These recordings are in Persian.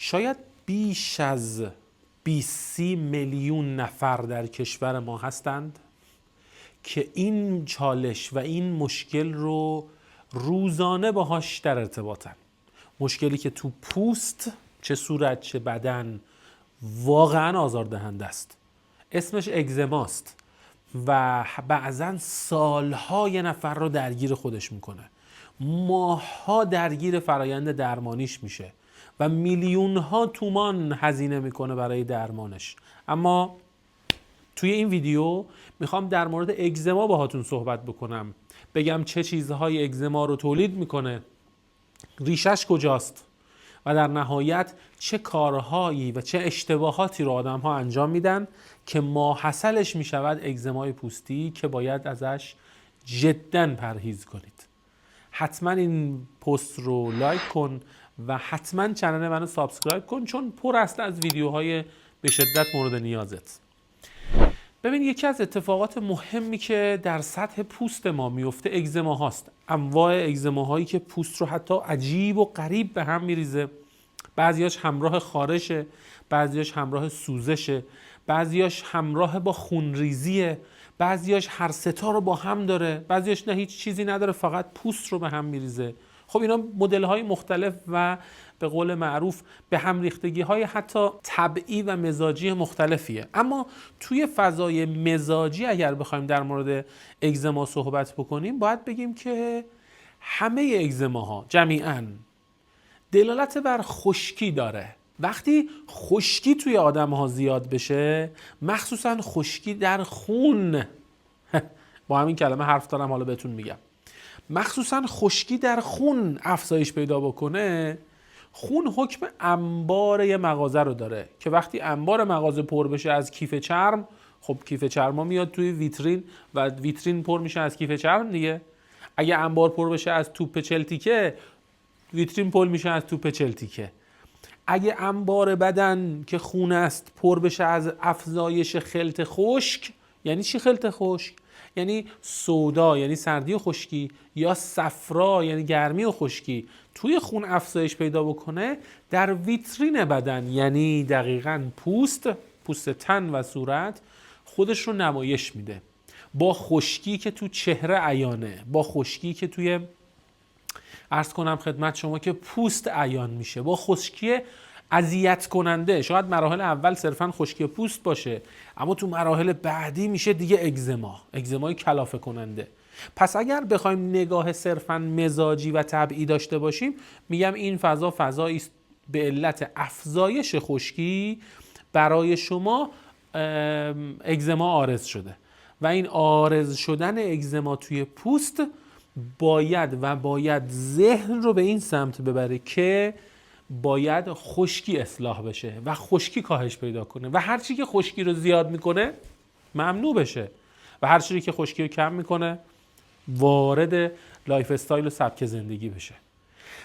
شاید بیش از 20 میلیون نفر در کشور ما هستند که این چالش و این مشکل رو روزانه باهاش در ارتباطن. مشکلی که تو پوست، چه صورت چه بدن، واقعا آزاردهنده است. اسمش اگزماست و بعضا سالهای نفر رو درگیر خودش میکنه، ماهها درگیر فرایند درمانیش میشه و میلیونها تومان هزینه میکنه برای درمانش. اما توی این ویدیو میخوام در مورد اگزما باهاتون صحبت بکنم، بگم چه چیزهای اگزما رو تولید میکنه، ریشش کجاست و در نهایت چه کارهایی و چه اشتباهاتی رو آدم ها انجام میدن که ماحصلش میشود اگزمای پوستی که باید ازش جداً پرهیز کنید. حتما این پست رو لایک کن و حتما کانال منو سابسکرایب کن، چون پر است از ویدیوهای به شدت مورد نیازت. ببین، یکی از اتفاقات مهمی که در سطح پوست ما میفته اگزما هاست. انواع اگزما هایی که پوست رو حتی عجیب و غریب به هم میریزه. بعضیاش همراه خارشه، بعضیاش همراه سوزشه، بعضیاش همراه با خونریزیه، بعضیاش هر ستا رو با هم داره، بعضیاش نه هیچ چیزی نداره، فقط پوست رو به هم میریزه. خب اینا مدل های مختلف و به قول معروف به هم ریختگی های حتی طبعی و مزاجی مختلفیه. اما توی فضای مزاجی اگر بخوایم در مورد اگزما صحبت بکنیم، باید بگیم که همه اگزما ها جمیعاً دلالت بر خشکی داره. وقتی خشکی توی آدم ها زیاد بشه، مخصوصاً خشکی در خون با همین کلمه حرف دارم، حالا بهتون میگم، مخصوصاً خشکی در خون افزایش پیدا بکنه، خون حکم انبار یه مغازه رو داره که وقتی انبار مغازه پر بشه از کیف چرم، خب کیف چرما میاد توی ویترین و ویترین پر میشه از کیف چرم دیگه. اگه انبار پر بشه از توپ چلتیکه، ویترین پر میشه از توپ چلتیکه. اگه انبار بدن که خون است پر بشه از افزایش خلط خشک، یعنی چی خلط خشک؟ یعنی سودا یعنی سردی و خشکی، یا صفرا یعنی گرمی و خشکی، توی خون افزایش پیدا بکنه، در ویترین بدن یعنی دقیقاً پوست تن و صورت خودش رو نمایش میده، با خشکی که تو چهره عیانه، با خشکی که توی عرض کنم خدمت شما که پوست عیان میشه، با خشکی اذیت کننده. شاید مراحل اول صرفاً خشکی پوست باشه، اما تو مراحل بعدی میشه دیگه اگزمای کلافه کننده. پس اگر بخوایم نگاه صرفاً مزاجی و طبعی داشته باشیم، میگم این فضایی است به علت افزایش خشکی برای شما اگزما عارض شده و این عارض شدن اگزما توی پوست باید ذهن رو به این سمت ببره که باید خشکی اصلاح بشه و خشکی کاهش پیدا کنه و هر چی که خشکی رو زیاد میکنه ممنوع بشه و هر چیزی که خشکی رو کم میکنه وارد لایف استایل و سبک زندگی بشه.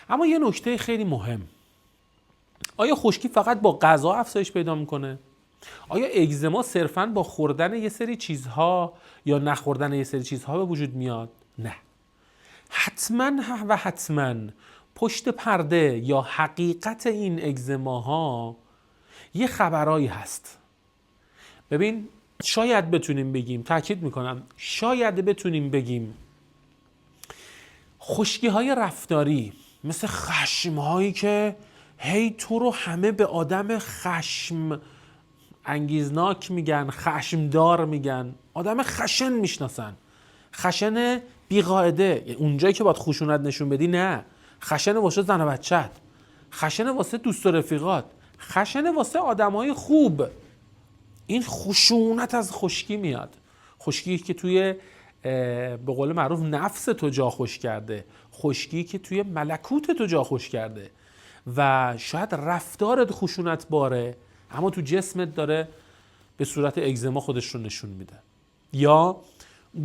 اما یه نکته خیلی مهم، آیا خشکی فقط با غذا افزایش پیدا میکنه؟ آیا اگزما صرفاً با خوردن یه سری چیزها یا نخوردن یه سری چیزها به وجود میاد؟ نه. حتما پشت پرده یا حقیقت این اگزماها یه خبرایی هست. ببین، شاید بتونیم بگیم، تاکید میکنم شاید بتونیم بگیم، خشکی های رفتاری مثل خشم هایی که هی تو رو همه به آدم خشم انگیزناک میگن، خشمدار میگن، آدم خشن میشناسن، خشن بیقاعده، اونجایی که باید خشونت نشون بدی نه، خشن واسه زن و بچت، خشن واسه دوست و رفیقات، خشن واسه آدمای خوب. این خشونت از خشکی میاد، خشکی که توی به قول معروف نفس تو جا خوش کرده، خشکی که توی ملکوت تو جا خوش کرده و شاید رفتارت خشونت باره اما تو جسمت داره به صورت اگزما خودش رو نشون میده. یا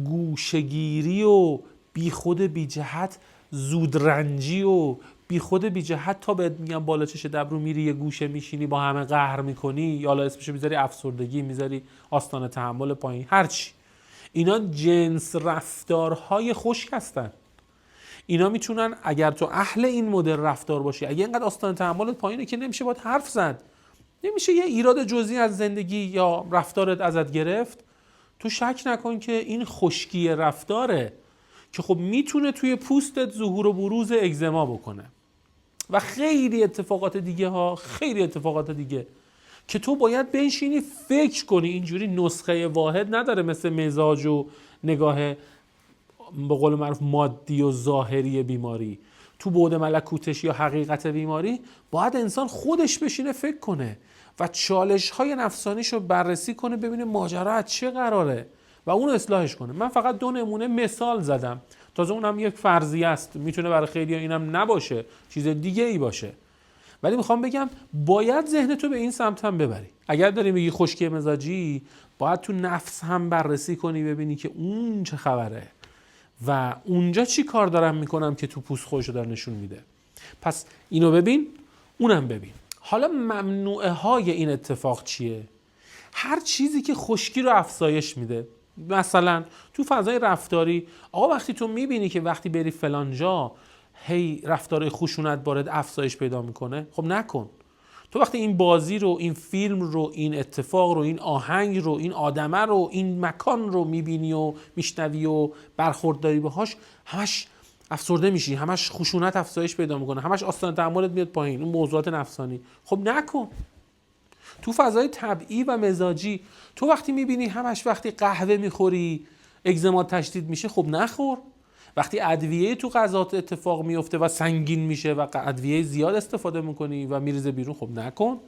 گوشه‌گیری و بیخود بی جهت، زودرنجی و بیخود بی جهت، تا بهت میگم بالا چش دبرو میری یه گوشه میشینی با همه قهر میکنی، یا حالا اسمشو میذاری افسردگی، میذاری آستانه تحمل پایین، هرچی. اینا جنس رفتارهای خشک هستن. اینا میتونن، اگر تو اهل این مدل رفتار باشی، اگه اینقدر آستانه تحملت پایینه که نمیشه باید حرف زد، نمیشه یه ایراد جزئی از زندگی یا رفتارت ازت گرفت، تو شک نکن که این خشکی رفتاره که خب میتونه توی پوستت ظهور و بروز اگزما بکنه و خیلی اتفاقات دیگه که تو باید بنشینی فکر کنی. اینجوری نسخه واحد نداره مثل مزاج و نگاه به قول معروف مادی و ظاهری بیماری. تو بعد ملکوتش یا حقیقت بیماری باید انسان خودش بشینه فکر کنه و چالش‌های نفسانیش رو بررسی کنه، ببینه ماجرا از چه قراره و اون اصلاحش کنه. من فقط 2 نمونه مثال زدم، تازه اونم یک فرضیه است، میتونه برای خیلی‌ها اینم نباشه، چیز دیگه ای باشه، ولی میخوام بگم باید ذهنتو به این سمت هم ببری. اگر داری میگی خشکی مزاجی، باید تو نفس هم بررسی کنی، ببینی که اون چه خبره و اونجا چی کار دارم میکنم که تو پوست خودشو داره نشون میده. پس اینو ببین، اونم ببین. حالا ممنوعه های این اتفاق چیه؟ هر چیزی که خشکی رو افزایش میده. مثلا تو فضای رفتاری، آقا وقتی تو میبینی که وقتی بری فلان جا هی رفتار خشونت بارد افزایش پیدا میکنه، خب نکن. تو وقتی این بازی رو، این فیلم رو، این اتفاق رو، این آهنگ رو، این آدمه رو، این مکان رو میبینی و میشنوی و برخورد داری باهاش، همش افسرده میشی، همش خشونت افزایش پیدا میکنه، همش آستانه تحملت میاد پایین، اون موضوعات نفسانی. خب نکن. تو فضای طبیعی و مزاجی، تو وقتی میبینی همش وقتی قهوه میخوری اگزما تشدید میشه، خب نخور. وقتی ادویه تو غذات اتفاق میفته و سنگین میشه و ادویه زیاد استفاده میکنی و میریزه بیرون، خب نکن.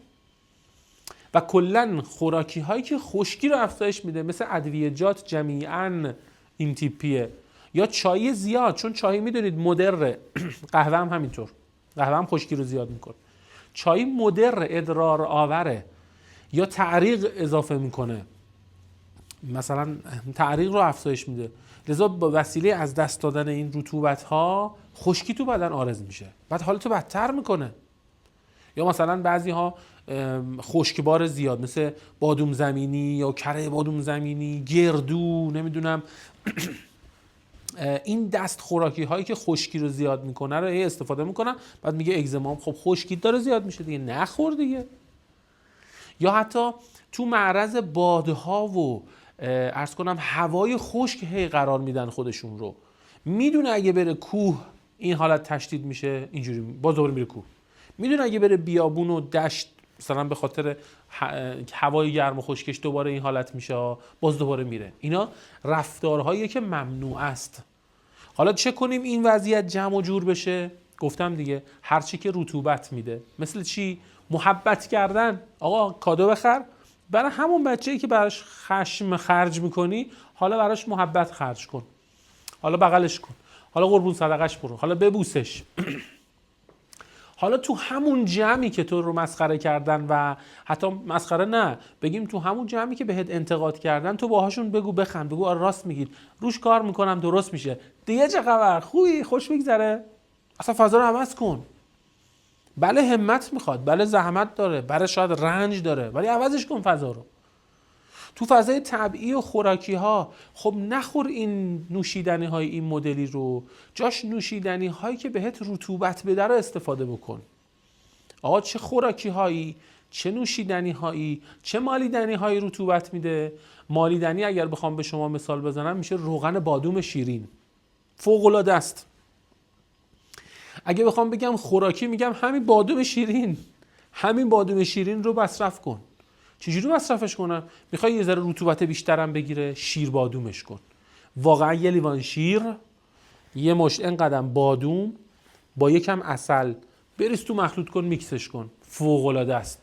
و کلا خوراکی هایی که خشکی رو افزایش میده مثل ادویه‌جات جمیعاً این تیپیه، یا چای زیاد، چون چای میدونید مضره، قهوه هم همینطور، قهوه هم خشکی رو زیاد میکنه، چای مضر، ادرار آوره، یا تعریق اضافه میکنه، مثلا تعریق رو افزایش میده، لذا با وسیله از دست دادن این رطوبت ها خشکی تو بدن عارض میشه، بعد حالتو بدتر میکنه. یا مثلا بعضی ها خشکبار زیاد مثل بادوم زمینی یا کره بادوم زمینی، گردو، نمیدونم این دست خوراکی هایی که خشکی رو زیاد میکنه رو استفاده میکنن، بعد میگه اگزما، خب خشکی داره زیاد میشه دیگه، نخور دیگه. یا حتی تو معرض بادها و عرض کنم هوای خشک هی قرار میدن خودشون رو، میدونه اگه بره کوه این حالت تشدید میشه، اینجوری باز دوباره میره کوه. میدونه اگه بره بیابون و دشت مثلا به خاطر هوای گرم و خشکش دوباره این حالت میشه، باز دوباره میره. اینا رفتارهایی که ممنوع است. حالا چه کنیم این وضعیت جمع و جور بشه؟ گفتم دیگه، هر چی که رطوبت میده. مثل چی؟ محبت کردن. آقا کادو بخر برای همون بچه‌ای که براش خشم خرج میکنی، حالا براش محبت خرج کن، حالا بغلش کن، حالا قربون صدقش برو، حالا ببوسش. حالا تو همون جمعی که تو رو مسخره کردن و حتی مسخره نه بگیم، تو همون جمعی که بهت انتقاد کردن، تو باهاشون بگو، بخند، بگو آره راست میگید، روش کار میکنم درست میشه دیگه، چه خبر، خوبی، خوش میگذره، اصلا فضا رو عوض کن. بله همت میخواد، بله زحمت داره، بله شاید رنج داره، ولی عوضش کن فضا رو. تو فضای طبیعی و خوراکی ها، خب نخور این نوشیدنی های این مدلی رو، جاش نوشیدنی هایی که بهت رطوبت بده رو استفاده بکن. آقا چه خوراکی هایی، چه نوشیدنی هایی، چه مالیدنی هایی رطوبت میده؟ مالیدنی اگر بخوام به شما مثال بزنم میشه روغن بادوم شیرین، فوق العاده است. اگه بخوام بگم خوراکی، میگم همین بادوم شیرین، همین بادوم شیرین رو مصرف کن. چجوری مصرفش کنم؟ میخوای یه ذره رطوبت بیشترم بگیره، شیر بادومش کن. واقعا یه لیوان شیر، یه مشت اینقدر بادوم با یکم عسل بریز تو مخلوط کن، میکسش کن، فوق العاده است،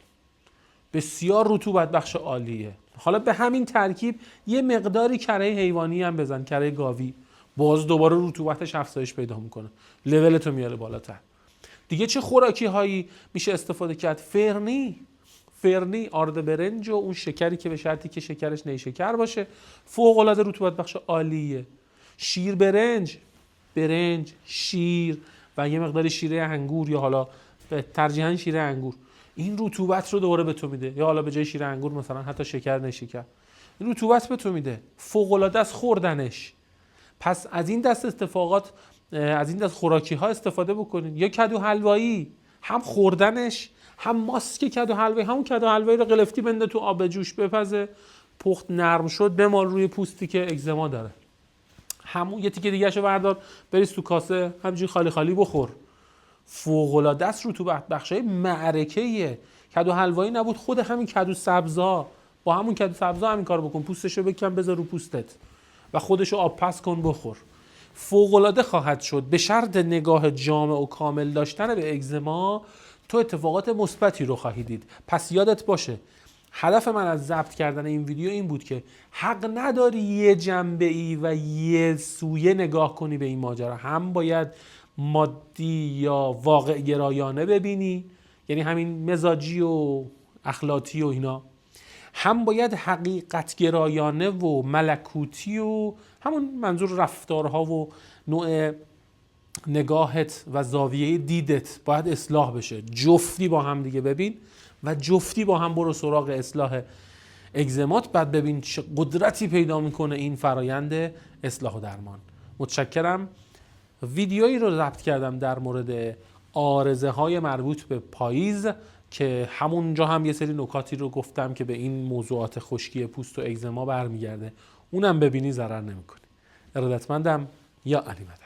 بسیار رطوبت بخش عالیه. حالا به همین ترکیب یه مقداری کره حیوانی هم بزن، کره گاوی، باز دوباره رطوبتش افزایش پیدا میکنه، لولتو میاره بالاتر. دیگه چه خوراکی هایی میشه استفاده کرد؟ فرنی، آرد برنج و اون شکری که به شرطی که شکرش نیشکر باشه، فوق العاده رطوبت بخش عالیه. شیر برنج، شیر و یه مقدار شیره انگور، یا حالا ترجیحاً شیره انگور، این رطوبت رو دوباره به تو میده. یا حالا به جای شیره انگور مثلا حتی شکر نیشکر، این رطوبت به تو میده، فوق العاده است خوردنش. پس از این دست اتفاقات از این دست خوراکی ها استفاده بکنین. یا کدو حلوایی، هم خوردنش هم ماسک کدو حلوایی. همون کدو حلوایی رو قلفتی بنده تو آب جوش بپزه، پخت نرم شد بمال روی پوستی که اگزما داره. همون یه تیکه دیگه‌شو بردار بریز تو کاسه، همینجوری خالی خالی بخور. فوق‌العاده است. رطوبت بخشای معرکه‌ایه. کدو حلوایی نبود، خود همین کدو سبزا، با همون کدو سبزا همین کارو بکن. پوستشو بکن بذار رو پوستت و خودشو آب پس کن بخور. فوق‌العاده خواهد شد. به شرط نگاه جامع و کامل داشتن به اگزما تو اتفاقات مثبتی رو خواهی دید. پس یادت باشه هدف من از ضبط کردن این ویدیو این بود که حق نداری یه جنبه ای و یه سویه نگاه کنی به این ماجرا. هم باید مادی یا واقع گرایانه ببینی، یعنی همین مزاجی و اخلاقی و اینا، هم باید حقیقت گرایانه و ملکوتی و همون منظور رفتارها و نوع نگاهت و زاویه دیدت باید اصلاح بشه. جفتی با هم دیگه ببین و جفتی با هم برو سراغ اصلاح اگزمات، بعد ببین چه قدرتی پیدا میکنه این فرایند اصلاح و درمان. متشکرم. ویدیویی رو ضبط کردم در مورد عارضه های مربوط به پاییز که همونجا هم یه سری نکاتی رو گفتم که به این موضوعات خشکی پوست و اگزما برمیگرده. اونم ببینی ضرر نمیکنی. ارادتمندم. یا علی مدد.